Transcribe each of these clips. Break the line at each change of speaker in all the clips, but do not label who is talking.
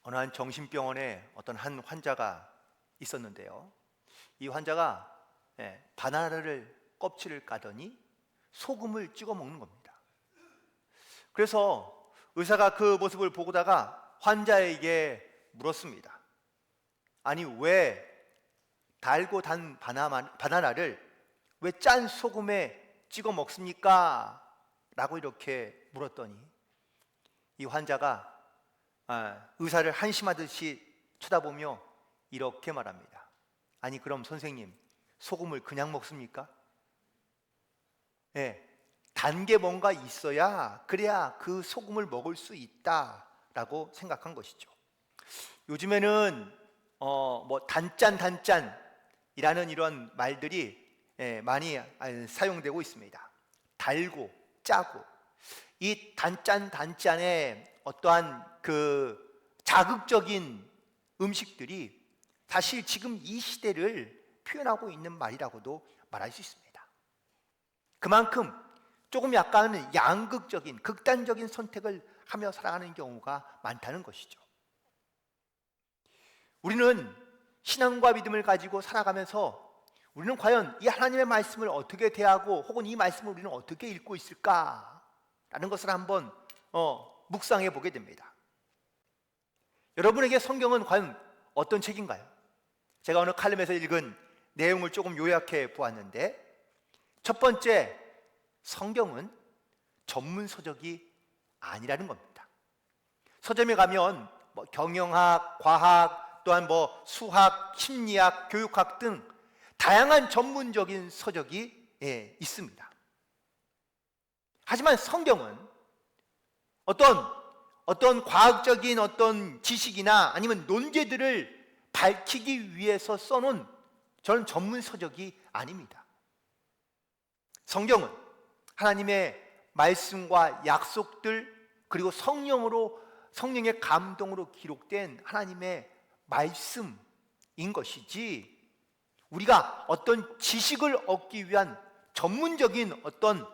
어느 한 정신병원에 어떤 한 환자가 있었는데요. 이 환자가 바나나를 껍질을 까더니 소금을 찍어 먹는 겁니다. 그래서 의사가 그 모습을 보고다가 환자에게 물었습니다. 아니, 왜 달고 단 바나나를 왜 짠 소금에 찍어 먹습니까? 라고 이렇게 물었더니 이 환자가 의사를 한심하듯이 쳐다보며 이렇게 말합니다. 아니, 그럼 선생님, 소금을 그냥 먹습니까? 단 게 뭔가 있어야 그래야 그 소금을 먹을 수 있다라고 생각한 것이죠. 요즘에는 단짠이라는 이런 말들이 많이 사용되고 있습니다. 달고 짜고, 이 단짠의 어떠한 그 자극적인 음식들이 사실 지금 이 시대를 표현하고 있는 말이라고도 말할 수 있습니다. 그만큼 조금 약간 양극적인, 극단적인 선택을 하며 살아가는 경우가 많다는 것이죠. 우리는 신앙과 믿음을 가지고 살아가면서 우리는 과연 이 하나님의 말씀을 어떻게 대하고 혹은 이 말씀을 우리는 어떻게 읽고 있을까라는 것을 한번 묵상해 보게 됩니다. 여러분에게 성경은 과연 어떤 책인가요? 제가 오늘 칼럼에서 읽은 내용을 조금 요약해 보았는데, 첫 번째, 성경은 전문 서적이 아니라는 겁니다. 서점에 가면 경영학, 과학, 또한 수학, 심리학, 교육학 등 다양한 전문적인 서적이 있습니다. 하지만 성경은 어떤 과학적인 어떤 지식이나 아니면 논제들을 밝히기 위해서 써놓은 저는 전문 서적이 아닙니다. 성경은 하나님의 말씀과 약속들, 그리고 성령의 감동으로 기록된 하나님의 말씀인 것이지, 우리가 어떤 지식을 얻기 위한 전문적인 어떤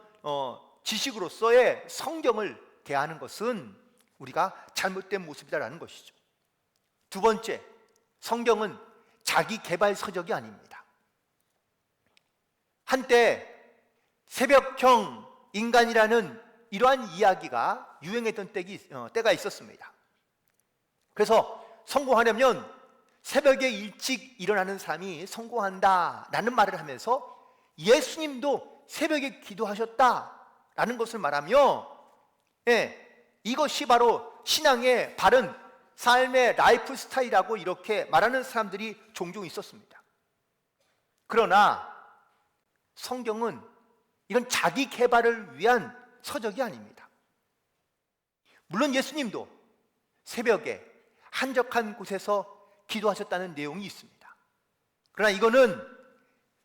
지식으로서의 성경을 대하는 것은 우리가 잘못된 모습이다라는 것이죠. 두 번째, 성경은 자기 개발 서적이 아닙니다. 한때 새벽형 인간이라는 이러한 이야기가 유행했던 때가 있었습니다. 그래서 성공하려면 새벽에 일찍 일어나는 사람이 성공한다라는 말을 하면서 예수님도 새벽에 기도하셨다라는 것을 말하며 이것이 바로 신앙의 바른 삶의 라이프 스타일이라고 이렇게 말하는 사람들이 종종 있었습니다. 그러나 성경은 이건 자기 개발을 위한 서적이 아닙니다. 물론 예수님도 새벽에 한적한 곳에서 기도하셨다는 내용이 있습니다. 그러나 이거는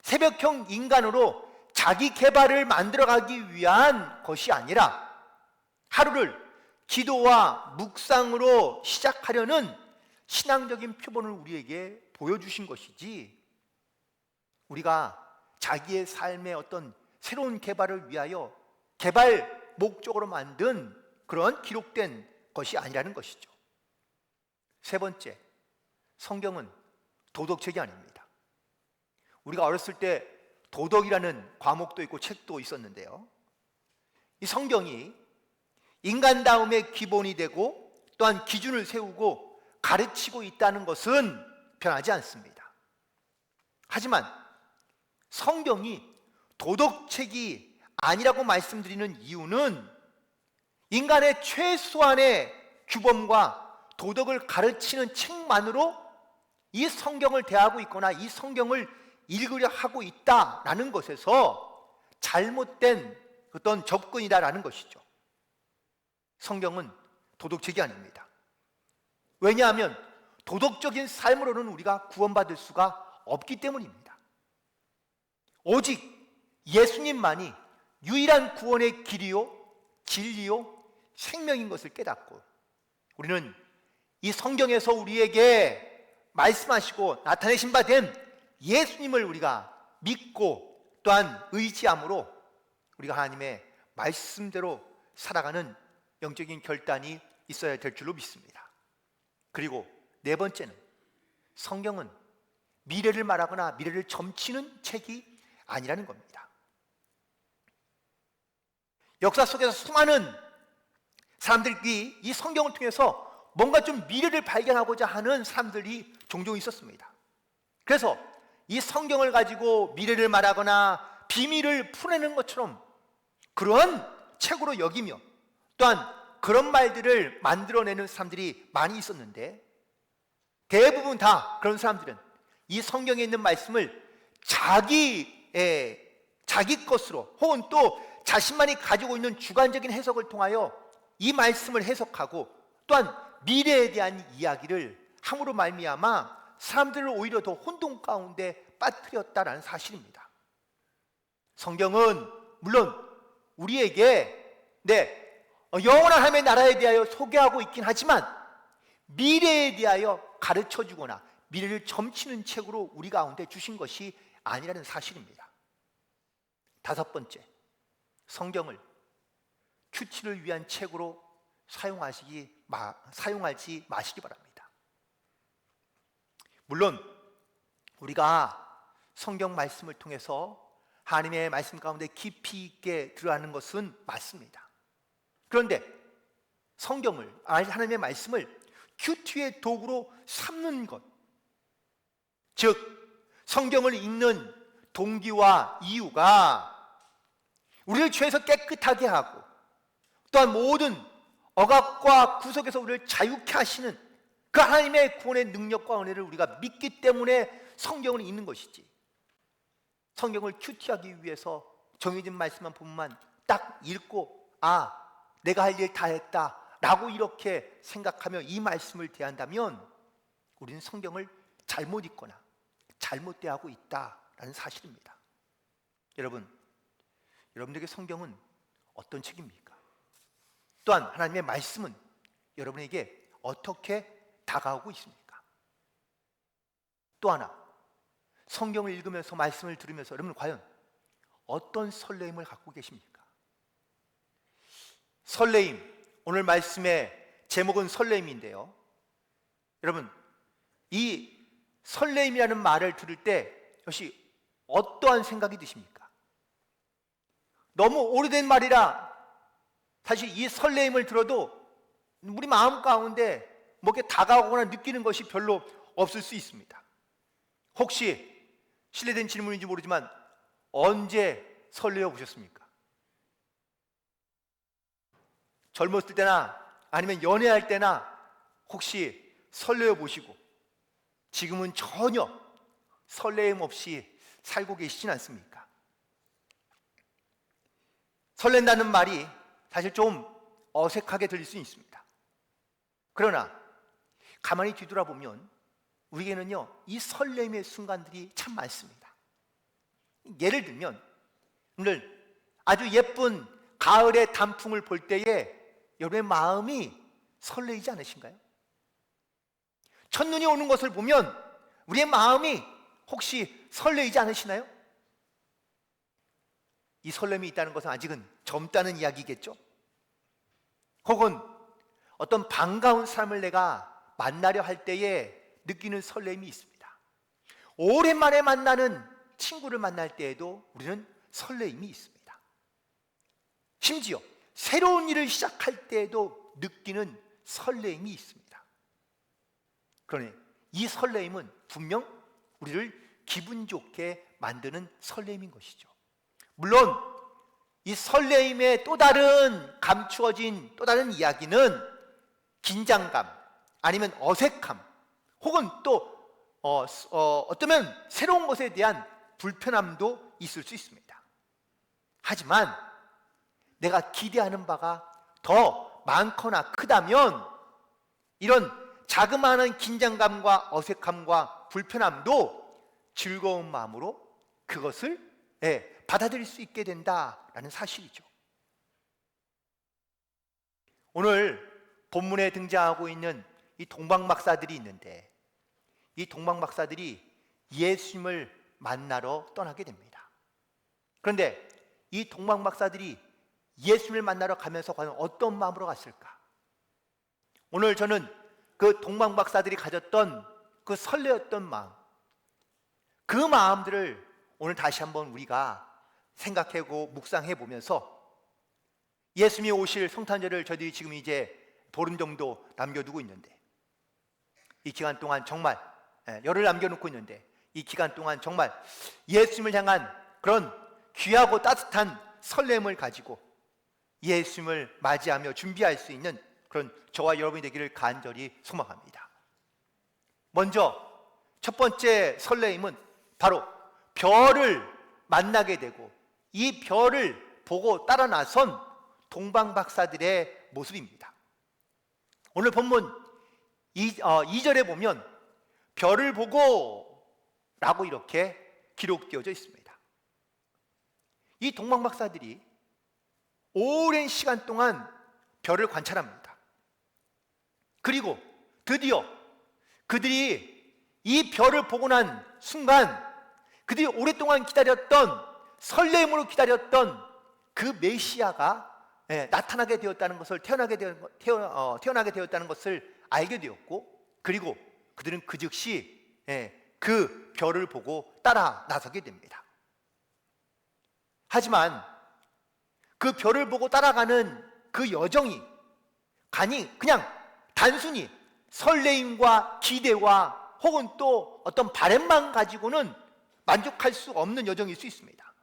새벽형 인간으로 자기 개발을 만들어가기 위한 것이 아니라 하루를 기도와 묵상으로 시작하려는 신앙적인 표본을 우리에게 보여주신 것이지, 우리가 자기의 삶의 어떤 새로운 개발을 위하여 개발 목적으로 만든 그런 기록된 것이 아니라는 것이죠. 세 번째, 성경은 도덕책이 아닙니다. 우리가 어렸을 때 도덕이라는 과목도 있고 책도 있었는데요, 이 성경이 인간다움의 기본이 되고 또한 기준을 세우고 가르치고 있다는 것은 변하지 않습니다. 하지만 성경이 도덕책이 아니라고 말씀드리는 이유는 인간의 최소한의 규범과 도덕을 가르치는 책만으로 이 성경을 대하고 있거나 이 성경을 읽으려 하고 있다라는 것에서 잘못된 어떤 접근이다라는 것이죠. 성경은 도덕책이 아닙니다. 왜냐하면 도덕적인 삶으로는 우리가 구원받을 수가 없기 때문입니다. 오직 예수님만이 유일한 구원의 길이요, 진리요, 생명인 것을 깨닫고 우리는 이 성경에서 우리에게 말씀하시고 나타내신 바 된 예수님을 우리가 믿고 또한 의지함으로 우리가 하나님의 말씀대로 살아가는 영적인 결단이 있어야 될 줄로 믿습니다. 그리고 네 번째는 성경은 미래를 말하거나 미래를 점치는 책이 아니라는 겁니다. 역사 속에서 수많은 사람들이 이 성경을 통해서 뭔가 좀 미래를 발견하고자 하는 사람들이 종종 있었습니다. 그래서 이 성경을 가지고 미래를 말하거나 비밀을 풀어내는 것처럼 그러한 책으로 여기며 또한 그런 말들을 만들어내는 사람들이 많이 있었는데, 대부분 다 그런 사람들은 이 성경에 있는 말씀을 자기 것으로 혹은 또 자신만이 가지고 있는 주관적인 해석을 통하여 이 말씀을 해석하고 또한 미래에 대한 이야기를 함으로 말미암아 사람들을 오히려 더 혼돈 가운데 빠뜨렸다라는 사실입니다. 성경은 물론 우리에게 영원한 하나님의 나라에 대하여 소개하고 있긴 하지만 미래에 대하여 가르쳐주거나 미래를 점치는 책으로 우리 가운데 주신 것이 아니라는 사실입니다. 다섯 번째, 성경을 큐티를 위한 책으로 사용하지 마시기 바랍니다. 물론 우리가 성경 말씀을 통해서 하나님의 말씀 가운데 깊이 있게 들어가는 것은 맞습니다. 그런데 성경을, 하나님의 말씀을 큐티의 도구로 삼는 것, 즉 성경을 읽는 동기와 이유가 우리를 죄에서 깨끗하게 하고 또한 모든 억압과 구속에서 우리를 자유케 하시는 그 하나님의 구원의 능력과 은혜를 우리가 믿기 때문에 성경을 읽는 것이지, 성경을 큐티하기 위해서 정해진 말씀만 본만 딱 읽고 내가 할 일 다 했다 라고 이렇게 생각하며 이 말씀을 대한다면 우리는 성경을 잘못 읽거나 잘못 대하고 있다라는 사실입니다. 여러분들에게 성경은 어떤 책입니까? 또한 하나님의 말씀은 여러분에게 어떻게 다가오고 있습니까? 또 하나, 성경을 읽으면서 말씀을 들으면서 여러분 과연 어떤 설레임을 갖고 계십니까? 설레임, 오늘 말씀의 제목은 설레임인데요, 여러분 이 설레임이라는 말을 들을 때 역시 어떠한 생각이 드십니까? 너무 오래된 말이라 사실 이 설레임을 들어도 우리 마음 가운데 뭐 이렇게 다가오거나 느끼는 것이 별로 없을 수 있습니다. 혹시 실례된 질문인지 모르지만 언제 설레어 보셨습니까? 젊었을 때나 아니면 연애할 때나 혹시 설레어 보시고 지금은 전혀 설레임 없이 살고 계시진 않습니까? 설렌다는 말이 사실 좀 어색하게 들릴 수 있습니다. 그러나 가만히 뒤돌아보면 우리에게는요 이 설렘의 순간들이 참 많습니다. 예를 들면 오늘 아주 예쁜 가을의 단풍을 볼 때에 여러분의 마음이 설레이지 않으신가요? 첫눈이 오는 것을 보면 우리의 마음이 혹시 설레이지 않으시나요? 이 설렘이 있다는 것은 아직은 젊다는 이야기겠죠? 혹은 어떤 반가운 사람을 내가 만나려 할 때에 느끼는 설렘이 있습니다. 오랜만에 만나는 친구를 만날 때에도 우리는 설레임이 있습니다. 심지어 새로운 일을 시작할 때에도 느끼는 설레임이 있습니다. 그러니 이 설레임은 분명 우리를 기분 좋게 만드는 설레임인 것이죠. 물론 이 설레임의 또 다른 감추어진 또 다른 이야기는 긴장감 아니면 어색함 혹은 또 어쩌면 새로운 것에 대한 불편함도 있을 수 있습니다. 하지만 내가 기대하는 바가 더 많거나 크다면 이런 자그마한 긴장감과 어색함과 불편함도 즐거운 마음으로 그것을 받아들일 수 있게 된다라는 사실이죠. 오늘 본문에 등장하고 있는 이 동방박사들이 있는데 이 동방박사들이 예수님을 만나러 떠나게 됩니다. 그런데 이 동방박사들이 예수님을 만나러 가면서 과연 어떤 마음으로 갔을까? 오늘 저는 그 동방 박사들이 가졌던 그 설레었던 마음, 그 마음들을 오늘 다시 한번 우리가 생각하고 묵상해 보면서 예수님이 오실 성탄절을 저희들이 지금 이제 보름 정도 남겨두고 있는데, 이 기간 동안 정말 열흘 남겨놓고 있는데, 이 기간 동안 정말 예수님을 향한 그런 귀하고 따뜻한 설렘을 가지고 예수님을 맞이하며 준비할 수 있는 그런 저와 여러분이 되기를 간절히 소망합니다. 먼저 첫 번째 설레임은 바로 별을 만나게 되고 이 별을 보고 따라 나선 동방 박사들의 모습입니다. 오늘 본문 2절에 보면 별을 보고 라고 이렇게 기록되어져 있습니다. 이 동방 박사들이 오랜 시간 동안 별을 관찰합니다. 그리고 드디어 그들이 이 별을 보고 난 순간 그들이 오랫동안 기다렸던, 설렘으로 기다렸던 그 메시아가 나타나게 되었다는 것을, 태어나게 되었다는 것을 알게 되었고, 그리고 그들은 그 즉시 그 별을 보고 따라 나서게 됩니다. 하지만 그 별을 보고 따라가는 그 여정이 그냥 단순히 설레임과 기대와 혹은 또 어떤 바램만 가지고는 만족할 수 없는 여정일 수 있습니다.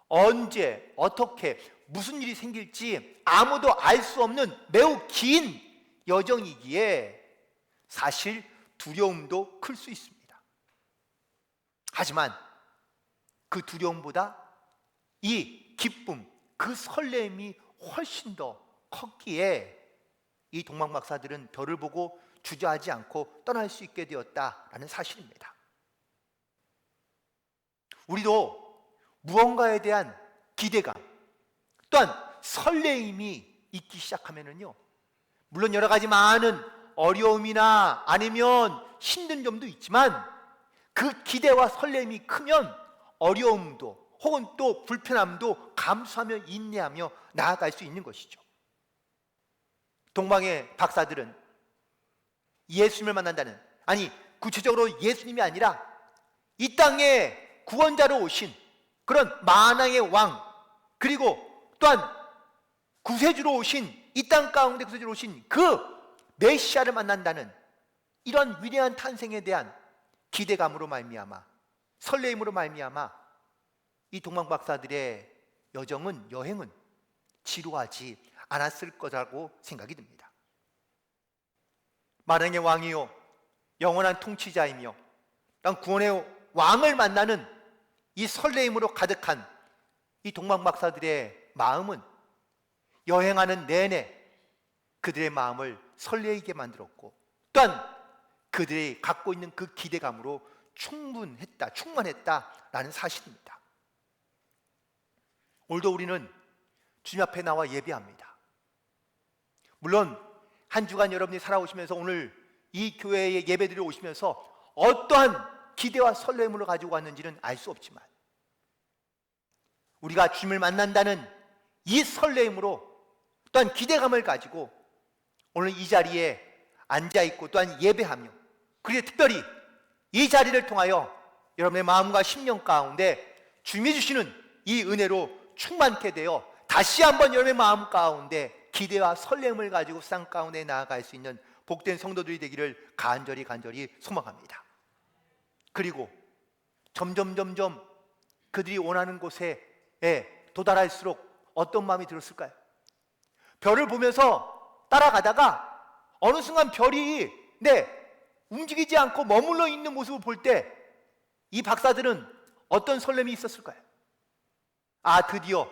언제, 어떻게, 무슨 일이 생길지 아무도 알 수 없는 매우 긴 여정이기에 사실 두려움도 클 수 있습니다. 하지만 그 두려움보다 이 기쁨, 그 설렘이 훨씬 더 컸기에 이 동방 박사들은 별을 보고 주저하지 않고 떠날 수 있게 되었다라는 사실입니다. 우리도 무언가에 대한 기대감 또한 설레임이 있기 시작하면은요, 물론 여러 가지 많은 어려움이나 아니면 힘든 점도 있지만 그 기대와 설렘이 크면 어려움도 혹은 또 불편함도 감수하며 인내하며 나아갈 수 있는 것이죠. 동방의 박사들은 예수님을 만난다는, 아니 구체적으로 예수님이 아니라 이 땅에 구원자로 오신 그런 만왕의 왕, 그리고 또한 구세주로 오신, 이 땅 가운데 구세주로 오신 그 메시아를 만난다는 이런 위대한 탄생에 대한 기대감으로 말미암아, 설레임으로 말미암아 이 동방 박사들의 여행은 지루하지 않았을 거라고 생각이 듭니다. 만왕의 왕이요 영원한 통치자이며 땅 구원의 왕을 만나는 이 설레임으로 가득한 이 동방 박사들의 마음은 여행하는 내내 그들의 마음을 설레이게 만들었고, 또한 그들이 갖고 있는 그 기대감으로 충만했다라는 사실입니다. 오늘도 우리는 주님 앞에 나와 예배합니다. 물론 한 주간 여러분이 살아오시면서 오늘 이 교회에 예배드리러 오시면서 어떠한 기대와 설렘을 가지고 왔는지는 알 수 없지만 우리가 주님을 만난다는 이 설렘으로 또한 기대감을 가지고 오늘 이 자리에 앉아있고 또한 예배하며, 그리고 특별히 이 자리를 통하여 여러분의 마음과 심령 가운데 주님이 주시는 이 은혜로 충만케 되어 다시 한번 여러분의 마음 가운데 기대와 설렘을 가지고 세상 가운데 나아갈 수 있는 복된 성도들이 되기를 간절히 소망합니다. 그리고 점점 그들이 원하는 곳에 도달할수록 어떤 마음이 들었을까요? 별을 보면서 따라가다가 어느 순간 별이 움직이지 않고 머물러 있는 모습을 볼 때 이 박사들은 어떤 설렘이 있었을까요? 아, 드디어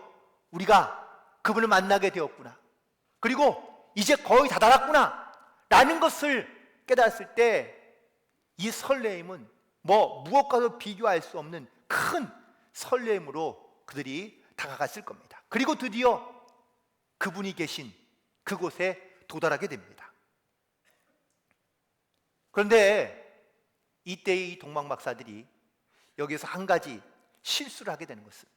우리가 그분을 만나게 되었구나, 그리고 이제 거의 다다랐구나 라는 것을 깨달았을 때 이 설렘은 무엇과도 비교할 수 없는 큰 설렘으로 그들이 다가갔을 겁니다. 그리고 드디어 그분이 계신 그곳에 도달하게 됩니다. 그런데 이때의 이 동방 박사들이 여기서 한 가지 실수를 하게 되는 것은,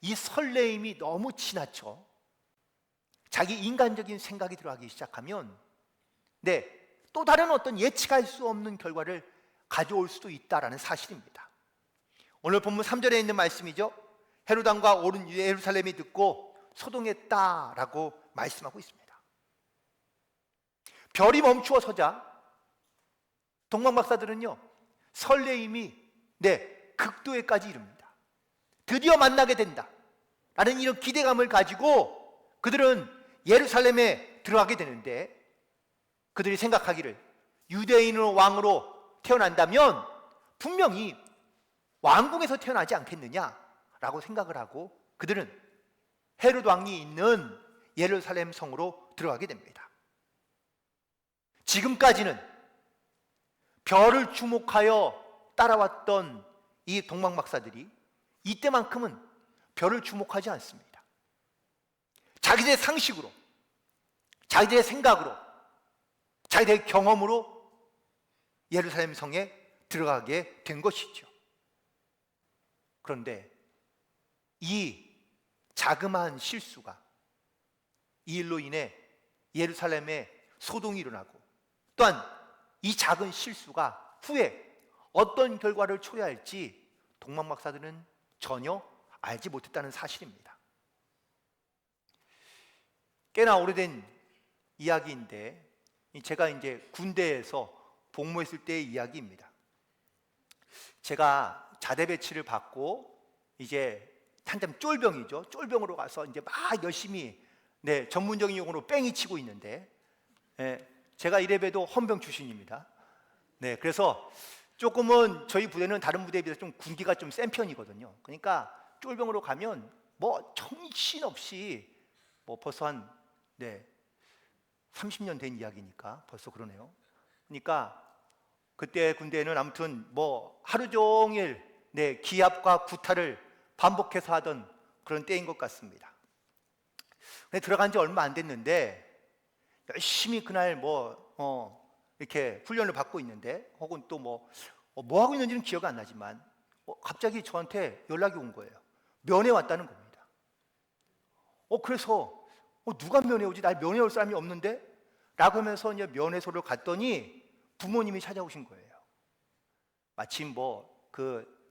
이 설레임이 너무 지나쳐 자기 인간적인 생각이 들어가기 시작하면 또 다른 어떤 예측할 수 없는 결과를 가져올 수도 있다라는 사실입니다. 오늘 본문 3절에 있는 말씀이죠. 헤롯 왕과 온 예루살렘이 듣고 소동했다라고 말씀하고 있습니다. 별이 멈추어 서자 동방박사들은요, 설레임이 극도에까지 이릅니다. 드디어 만나게 된다 라는 이런 기대감을 가지고 그들은 예루살렘에 들어가게 되는데, 그들이 생각하기를 유대인으로 왕으로 태어난다면 분명히 왕궁에서 태어나지 않겠느냐라고 생각을 하고 그들은 헤롯 왕이 있는 예루살렘 성으로 들어가게 됩니다. 지금까지는 별을 주목하여 따라왔던 이 동방박사들이 이때만큼은 별을 주목하지 않습니다. 자기들의 상식으로, 자기들의 생각으로, 자기들의 경험으로 예루살렘 성에 들어가게 된 것이죠. 그런데 이 자그마한 실수가, 이 일로 인해 예루살렘에 소동이 일어나고, 또한 이 작은 실수가 후에 어떤 결과를 초래할지 동방박사들은 전혀 알지 못했다는 사실입니다. 꽤나 오래된 이야기인데, 제가 이제 군대에서 복무했을 때의 이야기입니다. 제가 자대 배치를 받고 이제 한참 쫄병이죠. 쫄병으로 가서 이제 막 열심히 전문적인 용어로 뺑이 치고 있는데, 제가 이래봬도 헌병 출신입니다. 그래서 조금은 저희 부대는 다른 부대에 비해서 좀 군기가 좀 센 편이거든요. 그러니까 쫄병으로 가면 뭐 정신없이 뭐 벌써 한 30년 된 이야기니까 벌써 그러네요. 그러니까 그때 군대에는 아무튼 뭐 하루 종일 기합과 구타를 반복해서 하던 그런 때인 것 같습니다. 근데 들어간 지 얼마 안 됐는데 열심히 그날 이렇게 훈련을 받고 있는데, 혹은 또 뭐 하고 있는지는 기억 안 나지만 갑자기 저한테 연락이 온 거예요. 면회 왔다는 겁니다. 그래서 누가 면회 오지? 날 면회 올 사람이 없는데? 라고 하면서 이제 면회소를 갔더니 부모님이 찾아오신 거예요. 마침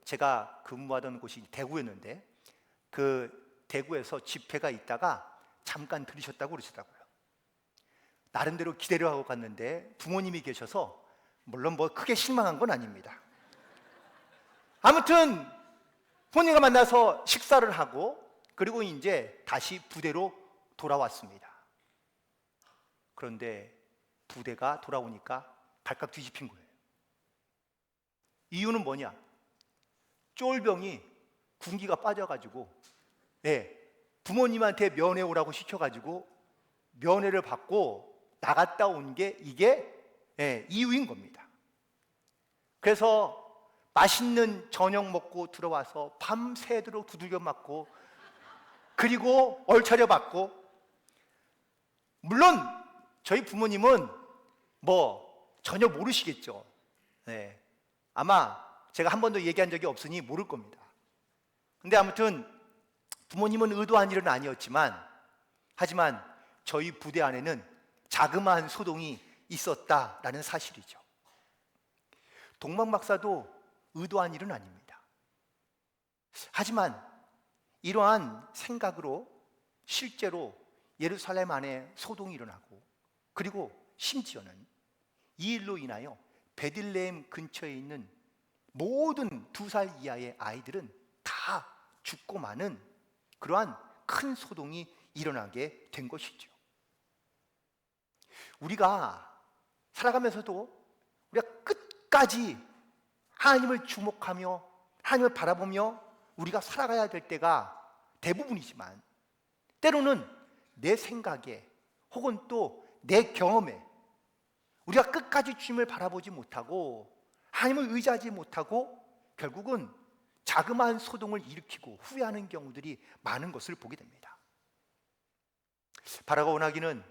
제가 근무하던 곳이 대구였는데, 그 대구에서 집회가 있다가 잠깐 들으셨다고 그러시더라고요. 나름대로 기대를 하고 갔는데 부모님이 계셔서 물론 크게 실망한 건 아닙니다. 아무튼 부모님과 만나서 식사를 하고, 그리고 이제 다시 부대로 돌아왔습니다. 그런데 부대가 돌아오니까 발칵 뒤집힌 거예요. 이유는 뭐냐? 쫄병이 군기가 빠져가지고 부모님한테 면회 오라고 시켜가지고 면회를 받고 나갔다 온 게 이게 이유인 겁니다. 그래서 맛있는 저녁 먹고 들어와서 밤새도록 두들겨 맞고, 그리고 얼차려 받고, 물론 저희 부모님은 전혀 모르시겠죠. 아마 제가 한 번도 얘기한 적이 없으니 모를 겁니다. 근데 아무튼 부모님은 의도한 일은 아니었지만, 하지만 저희 부대 안에는 자그마한 소동이 있었다라는 사실이죠. 동방박사도 의도한 일은 아닙니다. 하지만 이러한 생각으로 실제로 예루살렘 안에 소동이 일어나고, 그리고 심지어는 이 일로 인하여 베들레헴 근처에 있는 모든 2살 이하의 아이들은 다 죽고 마는 그러한 큰 소동이 일어나게 된 것이죠. 우리가 살아가면서도 우리가 끝까지 하나님을 주목하며 하나님을 바라보며 우리가 살아가야 될 때가 대부분이지만, 때로는 내 생각에 혹은 또 내 경험에 우리가 끝까지 주님을 바라보지 못하고 하나님을 의지하지 못하고 결국은 자그마한 소동을 일으키고 후회하는 경우들이 많은 것을 보게 됩니다. 바라고 원하기는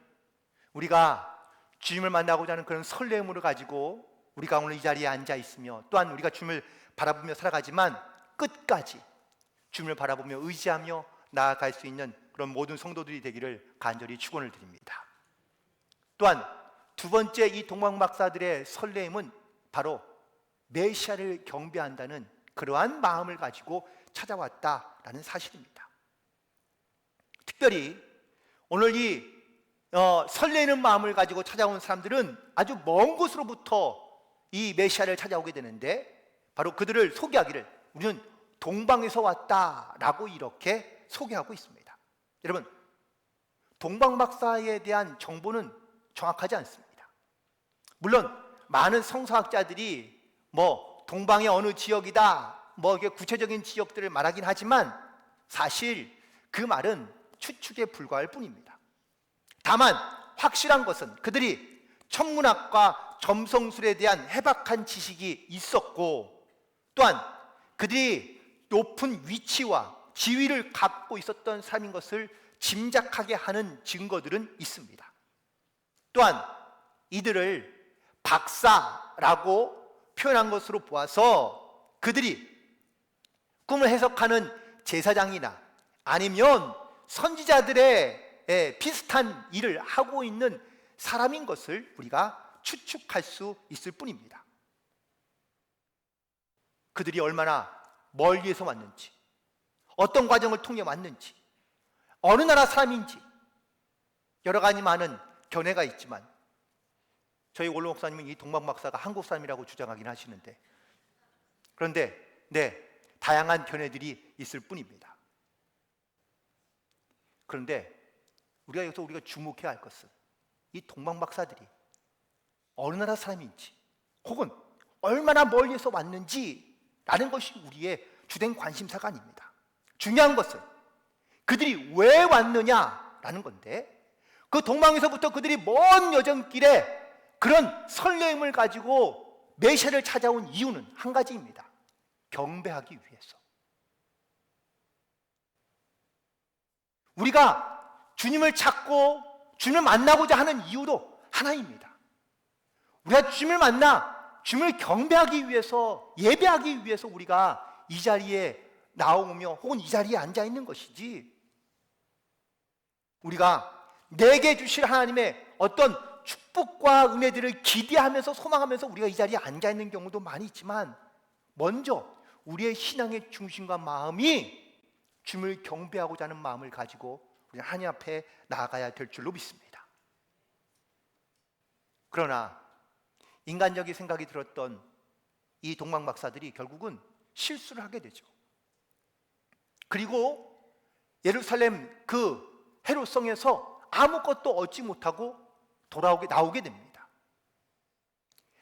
우리가 주님을 만나고자 하는 그런 설렘을 가지고 우리가 오늘 이 자리에 앉아 있으며, 또한 우리가 주님을 바라보며 살아가지만 끝까지 주님을 바라보며 의지하며 나아갈 수 있는 그런 모든 성도들이 되기를 간절히 축원을 드립니다. 또한 두 번째 이 동방박사들의 설렘은 바로 메시아를 경배한다는 그러한 마음을 가지고 찾아왔다라는 사실입니다. 특별히 오늘 이 설레는 마음을 가지고 찾아온 사람들은 아주 먼 곳으로부터 이 메시아를 찾아오게 되는데, 바로 그들을 소개하기를 우리는 동방에서 왔다라고 이렇게 소개하고 있습니다. 여러분, 동방박사에 대한 정보는 정확하지 않습니다. 물론 많은 성서학자들이 동방의 어느 지역이다, 이게 구체적인 지역들을 말하긴 하지만 사실 그 말은 추측에 불과할 뿐입니다. 다만 확실한 것은 그들이 천문학과 점성술에 대한 해박한 지식이 있었고, 또한 그들이 높은 위치와 지위를 갖고 있었던 사람인 것을 짐작하게 하는 증거들은 있습니다. 또한 이들을 박사라고 표현한 것으로 보아서 그들이 꿈을 해석하는 제사장이나 아니면 선지자들의 비슷한 일을 하고 있는 사람인 것을 우리가 추측할 수 있을 뿐입니다. 그들이 얼마나 멀리에서 왔는지, 어떤 과정을 통해 왔는지, 어느 나라 사람인지 여러 가지 많은 견해가 있지만, 저희 원로 목사님은 이 동방박사가 한국 사람이라고 주장하긴 하시는데, 그런데 다양한 견해들이 있을 뿐입니다. 그런데 우리가 주목해야 할 것은 이 동방박사들이 어느 나라 사람인지, 혹은 얼마나 멀리에서 왔는지라는 것이 우리의 주된 관심사가 아닙니다. 중요한 것은 그들이 왜 왔느냐라는 건데, 그 동방에서부터 그들이 먼 여정길에 그런 설렘을 가지고 메시아를 찾아온 이유는 한 가지입니다. 경배하기 위해서. 우리가 주님을 찾고 주님을 만나고자 하는 이유도 하나입니다. 우리가 주님을 만나 주님을 경배하기 위해서, 예배하기 위해서 우리가 이 자리에 나오며 혹은 이 자리에 앉아 있는 것이지, 우리가 내게 주실 하나님의 어떤 축복과 은혜들을 기대하면서 소망하면서 우리가 이 자리에 앉아 있는 경우도 많이 있지만, 먼저 우리의 신앙의 중심과 마음이 주님을 경배하고자 하는 마음을 가지고 우리는 하나님 앞에 나아가야 될 줄로 믿습니다. 그러나 인간적인 생각이 들었던 이 동방박사들이 결국은 실수를 하게 되죠. 그리고 예루살렘 그 헤롯성에서 아무것도 얻지 못하고 나오게 됩니다.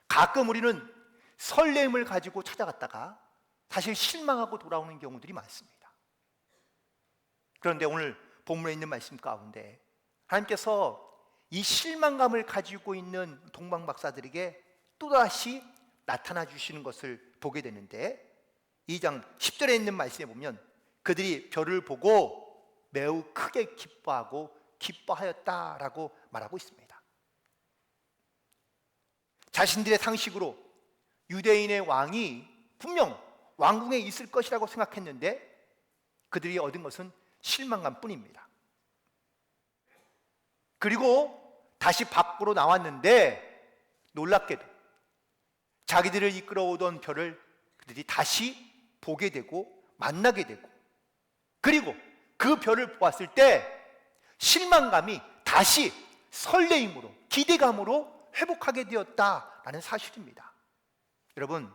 가끔 우리는 설렘을 가지고 찾아갔다가 사실 실망하고 돌아오는 경우들이 많습니다. 그런데 오늘 본문에 있는 말씀 가운데 하나님께서 이 실망감을 가지고 있는 동방박사들에게 또다시 나타나 주시는 것을 보게 되는데, 2장 10절에 있는 말씀에 보면 그들이 별을 보고 매우 크게 기뻐하고 기뻐하였다라고 말하고 있습니다. 자신들의 상식으로 유대인의 왕이 분명 왕궁에 있을 것이라고 생각했는데 그들이 얻은 것은 실망감 뿐입니다. 그리고 다시 밖으로 나왔는데 놀랍게도 자기들을 이끌어오던 별을 그들이 다시 보게 되고 만나게 되고, 그리고 그 별을 보았을 때 실망감이 다시 설레임으로, 기대감으로 회복하게 되었다라는 사실입니다. 여러분,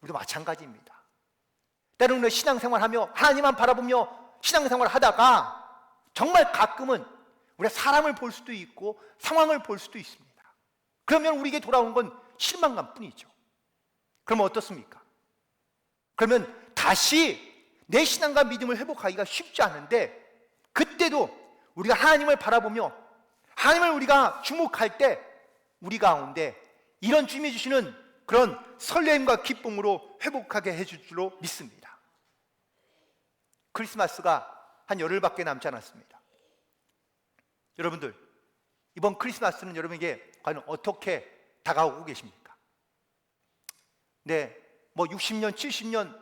우리도 마찬가지입니다. 때로는 신앙생활하며 하나님만 바라보며 신앙생활을 하다가 정말 가끔은 우리가 사람을 볼 수도 있고 상황을 볼 수도 있습니다. 그러면 우리에게 돌아온 건 실망감 뿐이죠. 그러면 어떻습니까? 그러면 다시 내 신앙과 믿음을 회복하기가 쉽지 않은데, 그때도 우리가 하나님을 바라보며 하나님을 우리가 주목할 때 우리 가운데 이런 주님이 주시는 그런 설렘과 기쁨으로 회복하게 해줄 줄로 믿습니다. 크리스마스가 한 열흘밖에 남지 않았습니다. 여러분들, 이번 크리스마스는 여러분에게 과연 어떻게 다가오고 계십니까? 60년, 70년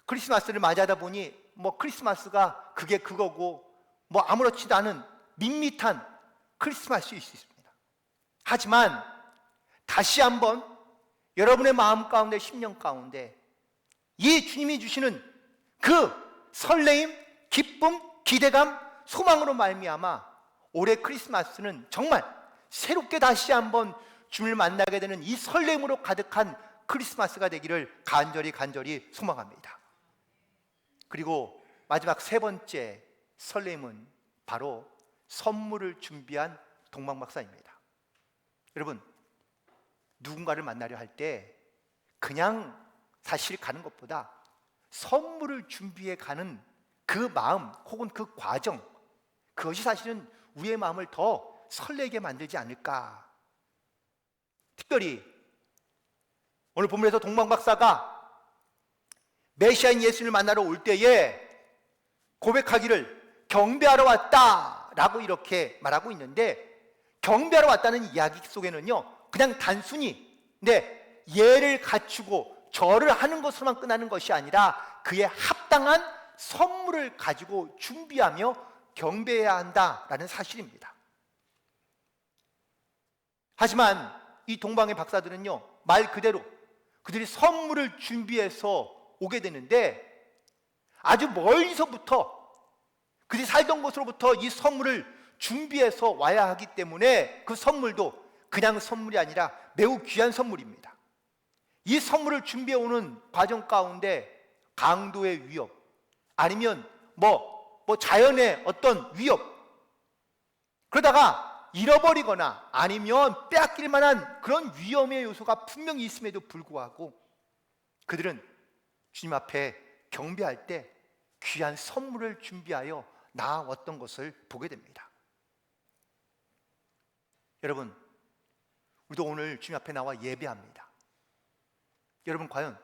크리스마스를 맞이하다 보니 크리스마스가 그게 그거고 아무렇지도 않은 밋밋한 크리스마스일 수 있습니다. 하지만 다시 한번 여러분의 마음 가운데, 심령 가운데 이 주님이 주시는 그 설레임, 기쁨, 기대감, 소망으로 말미암아 올해 크리스마스는 정말 새롭게 다시 한번 주님을 만나게 되는 이 설렘으로 가득한 크리스마스가 되기를 간절히 소망합니다. 그리고 마지막 세 번째 설렘은 바로 선물을 준비한 동방박사입니다. 여러분, 누군가를 만나려 할 때 그냥 사실 가는 것보다 선물을 준비해 가는 그 마음 혹은 그 과정, 그것이 사실은 우리의 마음을 더 설레게 만들지 않을까. 특별히 오늘 본문에서 동방박사가 메시아인 예수님을 만나러 올 때에 고백하기를 경배하러 왔다라고 이렇게 말하고 있는데, 경배하러 왔다는 이야기 속에는요 그냥 단순히 예를 갖추고 절을 하는 것으로만 끝나는 것이 아니라 그에 합당한 선물을 가지고 준비하며 경배해야 한다라는 사실입니다. 하지만 이 동방의 박사들은요 말 그대로 그들이 선물을 준비해서 오게 되는데, 아주 멀리서부터 그들이 살던 곳으로부터 이 선물을 준비해서 와야 하기 때문에 그 선물도 그냥 선물이 아니라 매우 귀한 선물입니다. 이 선물을 준비해 오는 과정 가운데 강도의 위협, 아니면 자연의 어떤 위협, 그러다가 잃어버리거나 아니면 빼앗길 만한 그런 위험의 요소가 분명히 있음에도 불구하고 그들은 주님 앞에 경배할 때 귀한 선물을 준비하여 나아왔던 것을 보게 됩니다. 여러분, 우리도 오늘 주님 앞에 나와 예배합니다. 여러분, 과연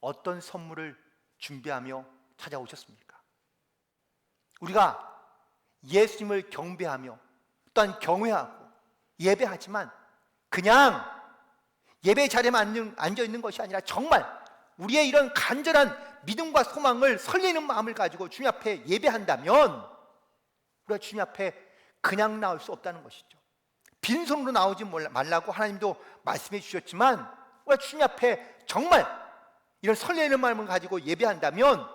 어떤 선물을 준비하며 찾아오셨습니까? 우리가 예수님을 경배하며 또한 경외하고 예배하지만 그냥 예배 자리에만 앉아있는 것이 아니라 정말 우리의 이런 간절한 믿음과 소망을 설레는 마음을 가지고 주님 앞에 예배한다면 우리가 주님 앞에 그냥 나올 수 없다는 것이죠. 빈손으로 나오지 말라고 하나님도 말씀해 주셨지만 우리가 주님 앞에 정말 이런 설레는 마음을 가지고 예배한다면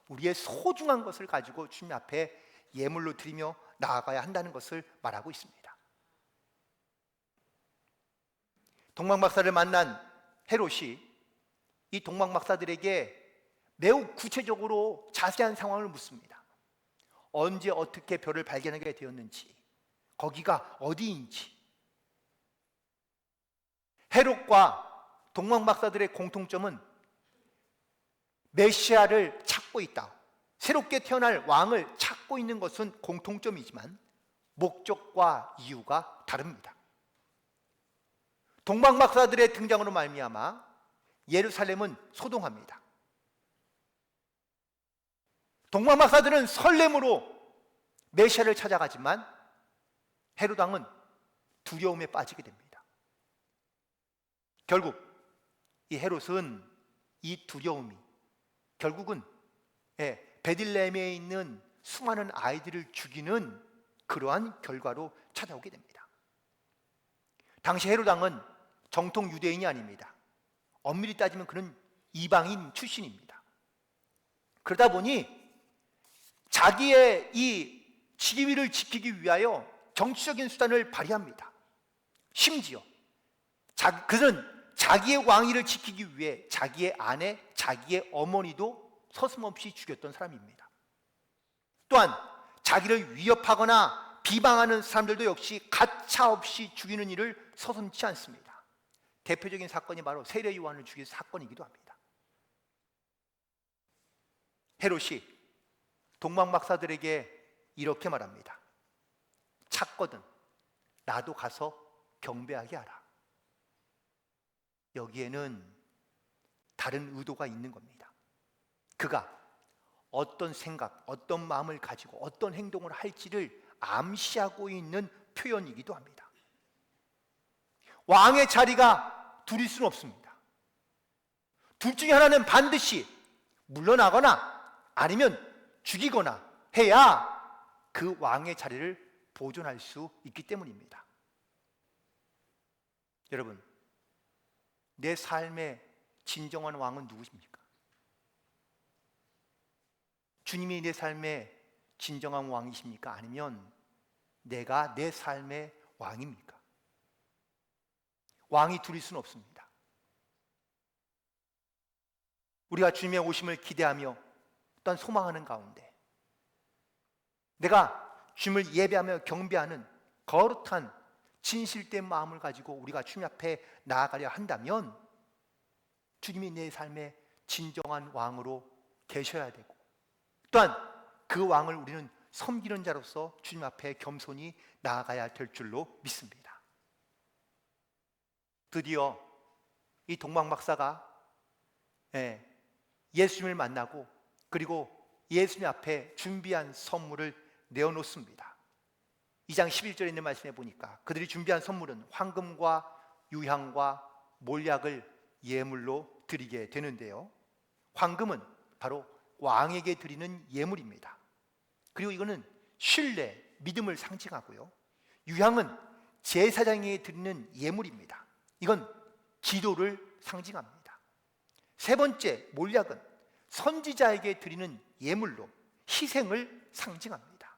우리의 소중한 것을 가지고 주님 앞에 예물로 드리며 나아가야 한다는 것을 말하고 있습니다. 동방박사를 만난 헤롯이 이 동방박사들에게 매우 구체적으로 자세한 상황을 묻습니다. 언제 어떻게 별을 발견하게 되었는지, 거기가 어디인지. 헤롯과 동방박사들의 공통점은 메시아를 찾고 있다, 새롭게 태어날 왕을 찾고 있는 것은 공통점이지만 목적과 이유가 다릅니다. 동방박사들의 등장으로 말미암아 예루살렘은 소동합니다. 동방박사들은 설렘으로 메시아를 찾아가지만 헤롯 왕은 두려움에 빠지게 됩니다. 결국 이 헤롯은 이 두려움이 결국은 베들레헴에 있는 수많은 아이들을 죽이는 그러한 결과로 찾아오게 됩니다. 당시 헤롯 왕은 정통 유대인이 아닙니다. 엄밀히 따지면 그는 이방인 출신입니다. 그러다 보니 자기의 이 지위를 지키기 위하여 정치적인 수단을 발휘합니다. 심지어 그는 자기의 왕위를 지키기 위해 자기의 아내, 자기의 어머니도 서슴없이 죽였던 사람입니다. 또한 자기를 위협하거나 비방하는 사람들도 역시 가차없이 죽이는 일을 서슴지 않습니다. 대표적인 사건이 바로 세례 요한을 죽인 사건이기도 합니다. 헤롯이 동방박사들에게 이렇게 말합니다. 찾거든 나도 가서 경배하게 하라. 여기에는 다른 의도가 있는 겁니다. 그가 어떤 생각, 어떤 마음을 가지고 어떤 행동을 할지를 암시하고 있는 표현이기도 합니다. 왕의 자리가 둘일 수는 없습니다. 둘 중에 하나는 반드시 물러나거나 아니면 죽이거나 해야 그 왕의 자리를 보존할 수 있기 때문입니다. 여러분, 내 삶의 진정한 왕은 누구십니까? 주님이 내 삶의 진정한 왕이십니까? 아니면 내가 내 삶의 왕입니까? 왕이 둘일 수는 없습니다. 우리가 주님의 오심을 기대하며 또한 소망하는 가운데 내가 주님을 예배하며 경배하는 거룩한 진실된 마음을 가지고 우리가 주님 앞에 나아가려 한다면 주님이 내 삶의 진정한 왕으로 계셔야 되고 또한 그 왕을 우리는 섬기는 자로서 주님 앞에 겸손히 나아가야 될 줄로 믿습니다. 드디어 이 동방 박사가 예수님을 만나고 그리고 예수님 앞에 준비한 선물을 내어놓습니다. 2장 11절에 있는 말씀에 보니까 그들이 준비한 선물은 황금과 유향과 몰약을 예물로 드리게 되는데요, 황금은 바로 왕에게 드리는 예물입니다. 그리고 이거는 신뢰, 믿음을 상징하고요, 유향은 제사장에게 드리는 예물입니다. 이건 기도를 상징합니다. 세 번째 몰약은 선지자에게 드리는 예물로 희생을 상징합니다.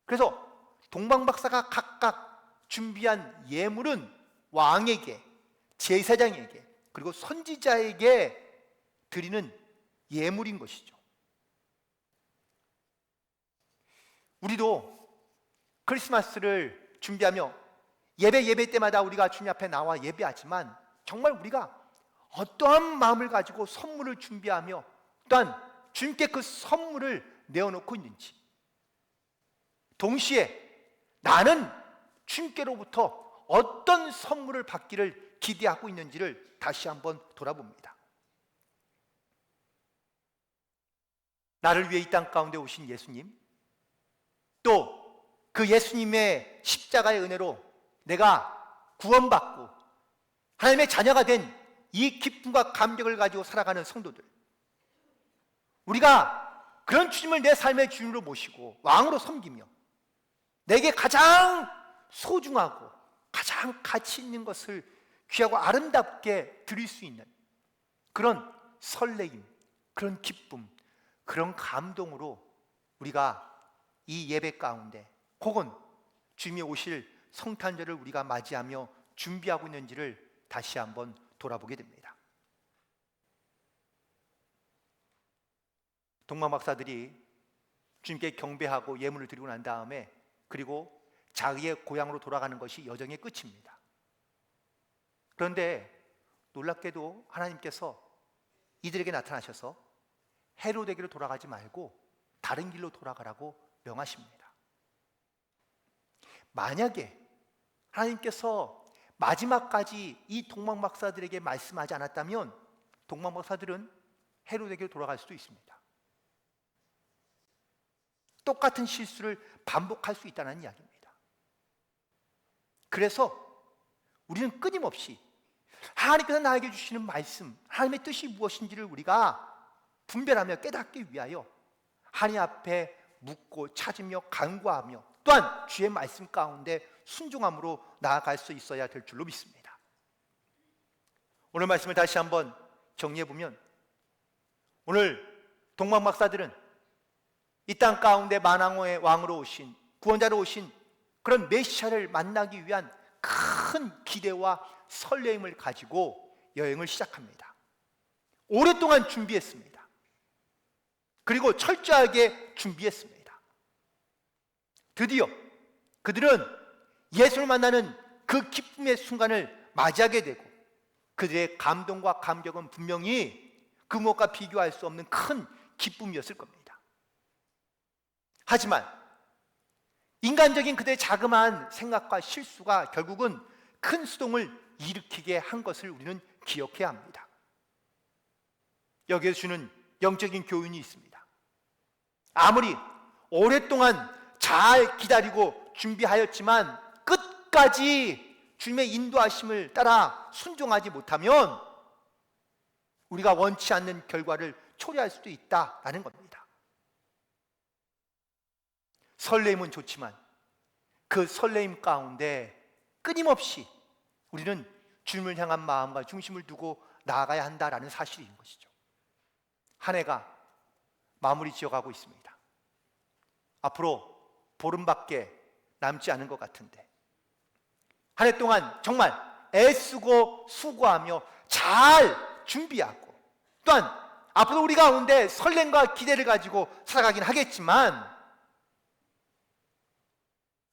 그래서 동방박사가 각각 준비한 예물은 왕에게, 제사장에게, 그리고 선지자에게 드리는 예물인 것이죠. 우리도 크리스마스를 준비하며 예배 때마다 우리가 주님 앞에 나와 예배하지만 정말 우리가 어떠한 마음을 가지고 선물을 준비하며 또한 주님께 그 선물을 내어놓고 있는지, 동시에 나는 주님께로부터 어떤 선물을 받기를 기대하고 있는지를 다시 한번 돌아봅니다. 나를 위해 이 땅 가운데 오신 예수님, 또 그 예수님의 십자가의 은혜로 내가 구원받고 하나님의 자녀가 된 이 기쁨과 감격을 가지고 살아가는 성도들, 우리가 그런 주님을 내 삶의 주인으로 모시고 왕으로 섬기며 내게 가장 소중하고 가장 가치 있는 것을 귀하고 아름답게 드릴 수 있는 그런 설레임, 그런 기쁨, 그런 감동으로 우리가 이 예배 가운데 혹은 주님이 오실 성탄절을 우리가 맞이하며 준비하고 있는지를 다시 한번 돌아보게 됩니다. 동방 박사들이 주님께 경배하고 예물을 드리고 난 다음에 그리고 자기의 고향으로 돌아가는 것이 여정의 끝입니다. 그런데 놀랍게도 하나님께서 이들에게 나타나셔서 헤로데게로 돌아가지 말고 다른 길로 돌아가라고 명하십니다. 만약에 하나님께서 마지막까지 이 동방 박사들에게 말씀하지 않았다면 동방 박사들은 헤로데게로 돌아갈 수도 있습니다. 똑같은 실수를 반복할 수 있다는 이야기입니다. 그래서 우리는 끊임없이 하나님께서 나에게 주시는 말씀, 하나님의 뜻이 무엇인지를 우리가 분별하며 깨닫기 위하여 하나님 앞에 묻고 찾으며 간구하며 또한 주의 말씀 가운데 순종함으로 나아갈 수 있어야 될 줄로 믿습니다. 오늘 말씀을 다시 한번 정리해 보면, 오늘 동방 박사들은 이 땅 가운데 만왕의 왕으로 오신, 구원자로 오신 그런 메시아를 만나기 위한 큰 기대와 설레임을 가지고 여행을 시작합니다. 오랫동안 준비했습니다. 그리고 철저하게 준비했습니다. 드디어 그들은 예수를 만나는 그 기쁨의 순간을 맞이하게 되고 그들의 감동과 감격은 분명히 그 무엇과 비교할 수 없는 큰 기쁨이었을 겁니다. 하지만 인간적인 그들의 자그마한 생각과 실수가 결국은 큰 수동을 일으키게 한 것을 우리는 기억해야 합니다. 여기에서 주는 영적인 교훈이 있습니다. 아무리 오랫동안 잘 기다리고 준비하였지만 끝까지 주님의 인도하심을 따라 순종하지 못하면 우리가 원치 않는 결과를 초래할 수도 있다라는 겁니다. 설레임은 좋지만 그 설레임 가운데 끊임없이 우리는 주님을 향한 마음과 중심을 두고 나아가야 한다라는 사실인 것이죠. 한 해가 마무리 지어가고 있습니다. 앞으로 보름밖에 남지 않은 것 같은데 한 해 동안 정말 애쓰고 수고하며 잘 준비하고 또한 앞으로 우리 가운데 설렘과 기대를 가지고 살아가긴 하겠지만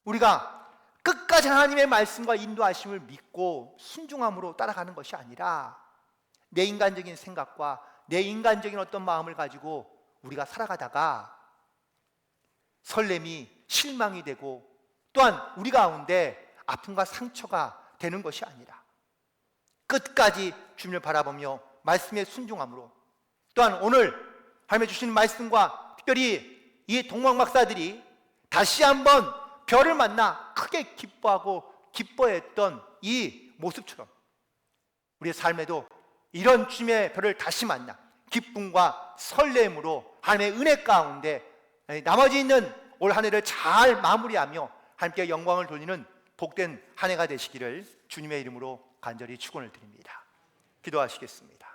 우리가 끝까지 하나님의 말씀과 인도하심을 믿고 순종함으로 따라가는 것이 아니라 내 인간적인 생각과 내 인간적인 어떤 마음을 가지고 우리가 살아가다가 설렘이 실망이 되고 또한 우리 가운데 아픔과 상처가 되는 것이 아니라 끝까지 주님을 바라보며 말씀에 순종함으로 또한 오늘 하나님의 주신 말씀과 특별히 이 동방박사들이 다시 한번 별을 만나 크게 기뻐하고 기뻐했던 이 모습처럼 우리의 삶에도 이런 주님의 별을 다시 만나 기쁨과 설렘으로 하나님의 은혜 가운데 나머지 있는 올 한 해를 잘 마무리하며 하나님께 영광을 돌리는 복된 한 해가 되시기를 주님의 이름으로 간절히 축원을 드립니다. 기도하시겠습니다.